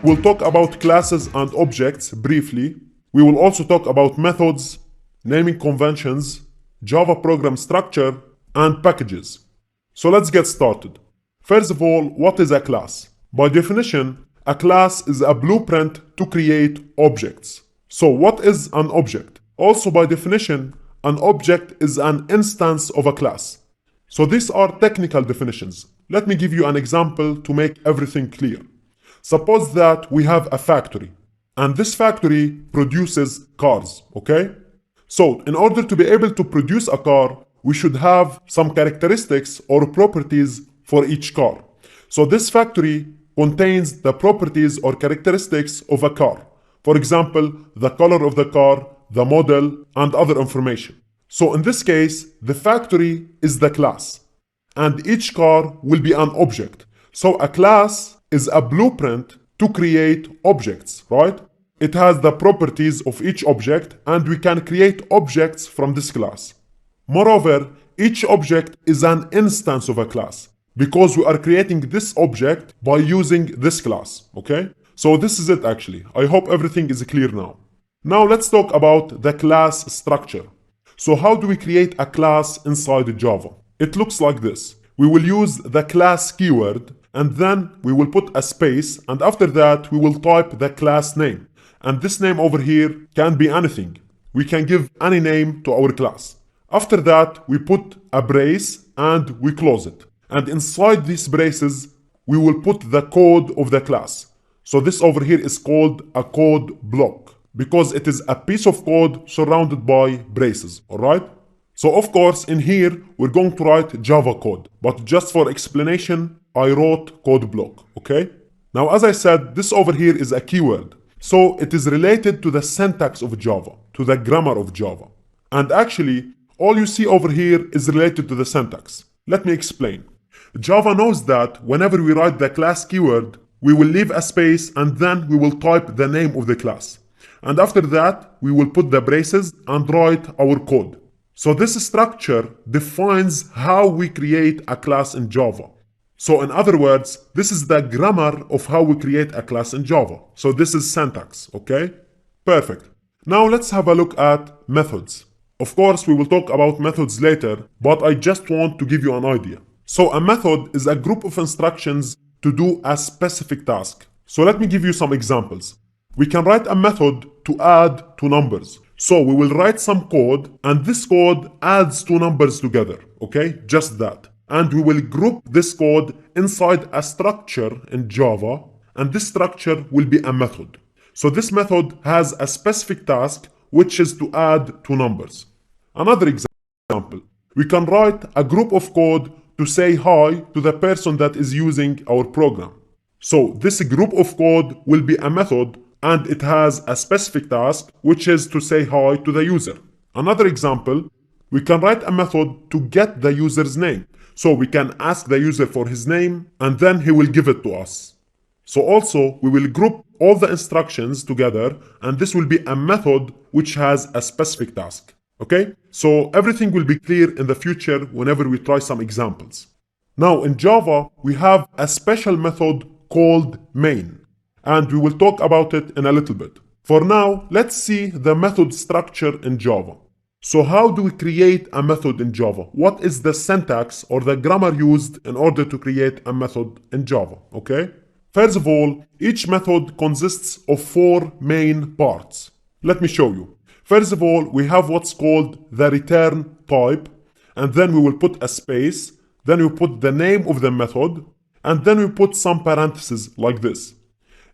We'll talk about classes and objects briefly. We will also talk about methods, naming conventions, Java program structure, and packages. So let's get started. First of all, what is a class? By definition, a class is a blueprint to create objects. So what is an object? Also by definition, an object is an instance of a class. So these are technical definitions. Let me give you an example to make everything clear. Suppose that we have a factory, and this factory produces cars, okay? So in order to be able to produce a car, we should have some characteristics or properties for each car. So this factory contains the properties or characteristics of a car. For example, the color of the car, the model, and other information. So in this case, the factory is the class, and each car will be an object. So a class is a blueprint to create objects, right? It has the properties of each object, and we can create objects from this class. Moreover, each object is an instance of a class, because we are creating this object by using this class, okay? So this is it actually. I hope everything is clear now. Now let's talk about the class structure. So how do we create a class inside Java? It looks like this. We will use the class keyword, and then we will put a space, and after that we will type the class name. And this name over here can be anything. We can give any name to our class. After that, we put a brace and we close it. And inside these braces, we will put the code of the class. So this over here is called a code block, because it is a piece of code surrounded by braces, alright? So of course, in here, we're going to write Java code, but just for explanation, I wrote code block, okay? Now, as I said, this over here is a keyword. So it is related to the syntax of Java, to the grammar of Java. And actually, all you see over here is related to the syntax. Let me explain. Java knows that whenever we write the class keyword, we will leave a space and then we will type the name of the class. And after that, we will put the braces and write our code. So this structure defines how we create a class in Java. So in other words, this is the grammar of how we create a class in Java. So this is syntax, okay? Perfect. Now let's have a look at methods. Of course, we will talk about methods later, but I just want to give you an idea. So a method is a group of instructions to do a specific task. So let me give you some examples. We can write a method to add two numbers. So we will write some code, and this code adds two numbers together, okay? Just that. And we will group this code inside a structure in Java, and this structure will be a method. So this method has a specific task, which is to add two numbers. Another example, we can write a group of code to say hi to the person that is using our program. So this group of code will be a method, and it has a specific task, which is to say hi to the user. Another example, we can write a method to get the user's name. So we can ask the user for his name, and then he will give it to us. So also, we will group all the instructions together, and this will be a method which has a specific task. Okay? So everything will be clear in the future whenever we try some examples. Now in Java, we have a special method called main, and we will talk about it in a little bit. For now, let's see the method structure in Java. So how do we create a method in Java? What is the syntax or the grammar used in order to create a method in Java, okay? First of all, each method consists of four main parts. Let me show you. First of all, we have what's called the return type, and then we will put a space, then we put the name of the method, and then we put some parentheses like this.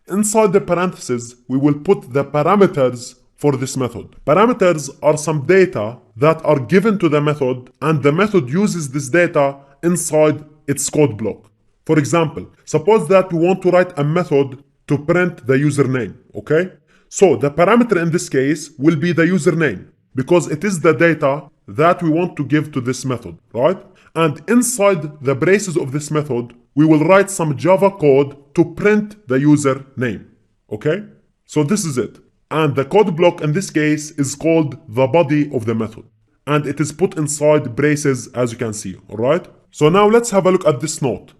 Inside the parentheses, we will put the parameters for this method. Parameters are some data that are given to the method, and the method uses this data inside its code block. For example, suppose that we want to write a method to print the username, okay? So the parameter in this case will be the username, because it is the data that we want to give to this method, right? And inside the braces of this method, we will write some Java code to print the username, okay? So this is it. And the code block in this case is called the body of the method. And it is put inside braces, as you can see, alright? So now let's have a look at this note.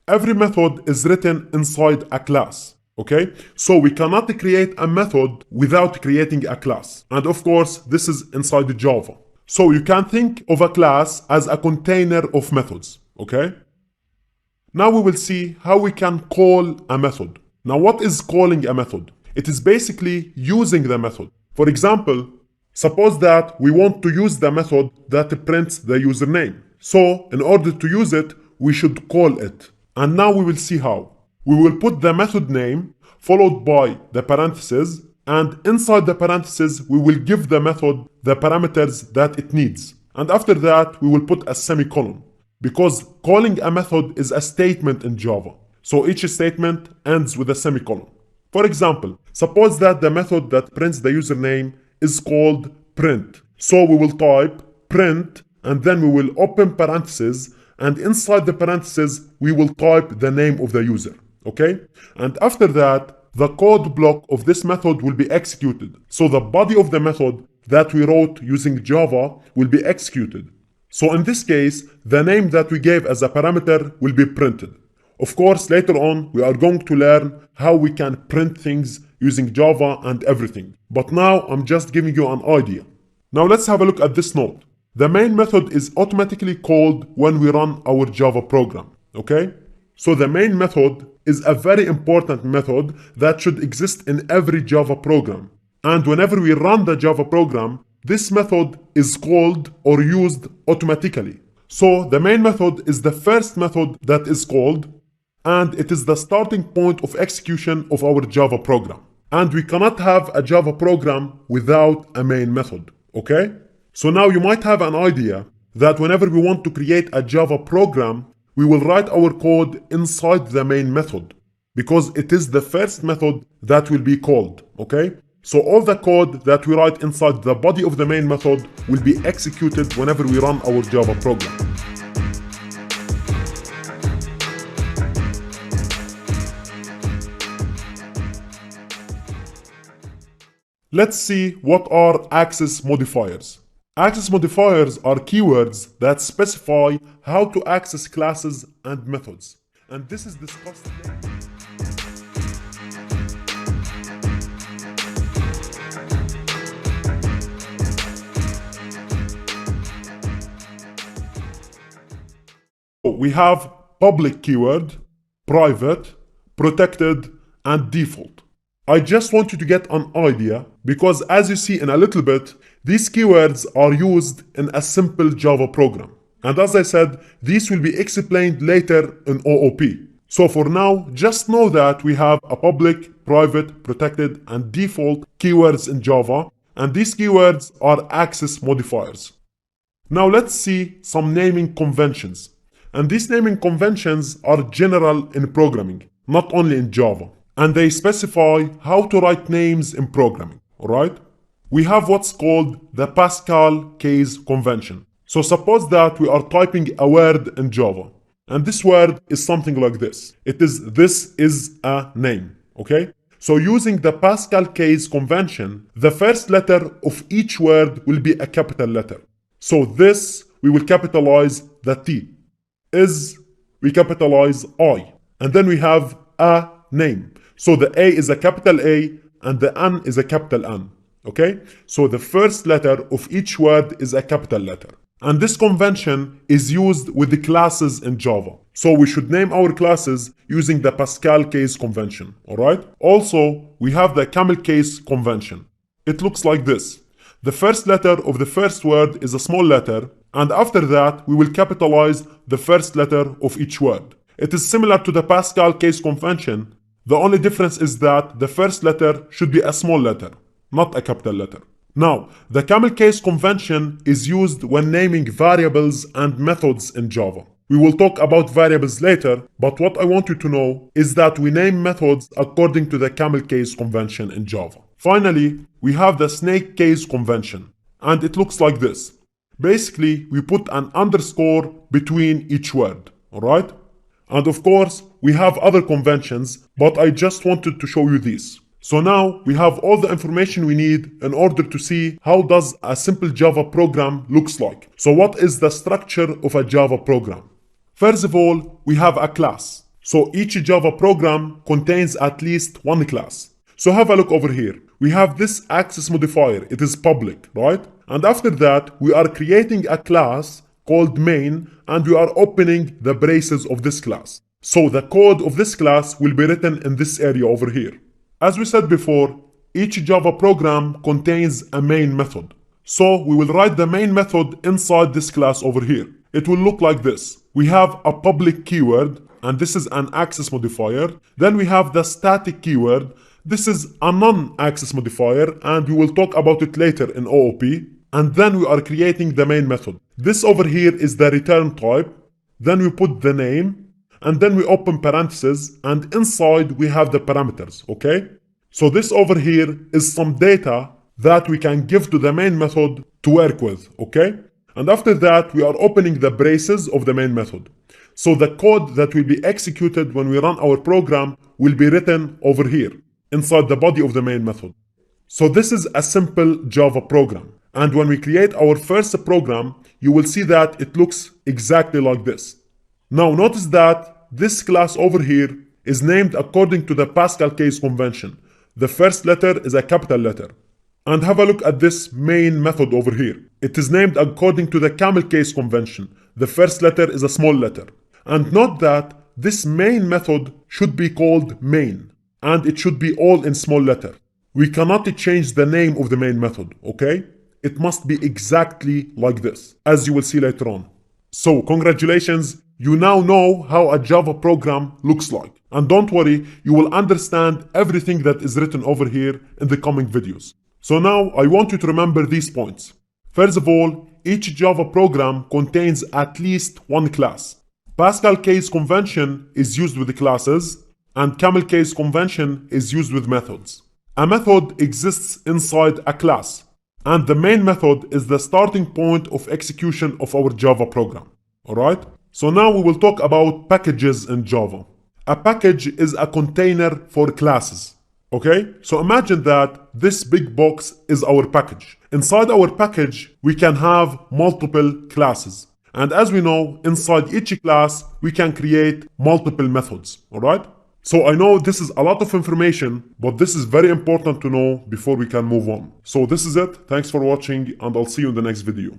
Every method is written inside a class. Okay, so we cannot create a method without creating a class. And of course, this is inside Java. So you can think of a class as a container of methods. Okay, now we will see how we can call a method. Now, what is calling a method? It is basically using the method. For example, suppose that we want to use the method that prints the username. So in order to use it, we should call it. And now we will see how. We will put the method name followed by the parentheses, and inside the parentheses we will give the method the parameters that it needs. And after that we will put a semicolon, because calling a method is a statement in Java. So each statement ends with a semicolon. For example, suppose that the method that prints the username is called print. So we will type print and then we will open parentheses, and inside the parentheses we will type the name of the user. Okay? And after that, the code block of this method will be executed. So the body of the method that we wrote using Java will be executed. So in this case, the name that we gave as a parameter will be printed. Of course, later on, we are going to learn how we can print things using Java and everything. But now, I'm just giving you an idea. Now let's have a look at this node. The main method is automatically called when we run our Java program. Okay? So the main method is a very important method that should exist in every Java program. And whenever we run the Java program, this method is called or used automatically. So the main method is the first method that is called, and it is the starting point of execution of our Java program. And we cannot have a Java program without a main method. Okay? So now you might have an idea that whenever we want to create a Java program, we will write our code inside the main method, because it is the first method that will be called. Okay? So all the code that we write inside the body of the main method will be executed whenever we run our Java program. Let's see what are access modifiers. Access modifiers are keywords that specify how to access classes and methods. And this is discussed later. We have public keyword, private, protected, and default. I just want you to get an idea, because as you see in a little bit, these keywords are used in a simple Java program. And as I said, these will be explained later in OOP. So for now, just know that we have a public, private, protected, and default keywords in Java, and these keywords are access modifiers. Now let's see some naming conventions. And these naming conventions are general in programming, not only in Java. And they specify how to write names in programming, alright? We have what's called the Pascal case convention. So suppose that we are typing a word in Java, and this word is something like this. This is a name, okay? So using the Pascal case convention, the first letter of each word will be a capital letter. So this, we will capitalize the T. Is, we capitalize I. And then we have a name. So the A is a capital A and the N is a capital N. Okay? So the first letter of each word is a capital letter. And this convention is used with the classes in Java. So we should name our classes using the Pascal case convention. Alright? Also, we have the camel case convention. It looks like this. The first letter of the first word is a small letter, and after that we will capitalize the first letter of each word. It is similar to the Pascal case convention. The only difference is that the first letter should be a small letter, not a capital letter. Now, the camel case convention is used when naming variables and methods in Java. We will talk about variables later, but what I want you to know is that we name methods according to the camel case convention in Java. Finally, we have the snake case convention, and it looks like this. Basically, we put an underscore between each word, alright? And of course, we have other conventions, but I just wanted to show you these. So now we have all the information we need in order to see how does a simple Java program looks like. So what is the structure of a Java program? First of all, we have a class. So each Java program contains at least one class. So have a look over here. We have this access modifier. It is public, right? And after that, we are creating a class called main, and we are opening the braces of this class. So the code of this class will be written in this area over here. As we said before, each Java program contains a main method. So we will write the main method inside this class over here. It will look like this. We have a public keyword, and this is an access modifier. Then we have the static keyword. This is a non-access modifier, and we will talk about it later in OOP. And then we are creating the main method. This over here is the return type. Then we put the name, and then we open parentheses, and inside we have the parameters, okay? So this over here is some data that we can give to the main method to work with, okay? And after that, we are opening the braces of the main method. So the code that will be executed when we run our program will be written over here, inside the body of the main method. So this is a simple Java program. And when we create our first program, you will see that it looks exactly like this. Now notice that this class over here is named according to the Pascal case convention. The first letter is a capital letter. And have a look at this main method over here. It is named according to the camel case convention. The first letter is a small letter. And note that this main method should be called main, and it should be all in small letter. We cannot change the name of the main method, okay? It must be exactly like this, as you will see later on. So congratulations, you now know how a Java program looks like. And don't worry, you will understand everything that is written over here in the coming videos. So now I want you to remember these points. First of all, each Java program contains at least one class. Pascal case convention is used with classes, and camel case convention is used with methods. A method exists inside a class, and the main method is the starting point of execution of our Java program. Alright? So now we will talk about packages in Java. A package is a container for classes. Okay? So imagine that this big box is our package. Inside our package, we can have multiple classes. And as we know, inside each class, we can create multiple methods. Alright? So I know this is a lot of information, but this is very important to know before we can move on. So this is it. Thanks for watching, and I'll see you in the next video.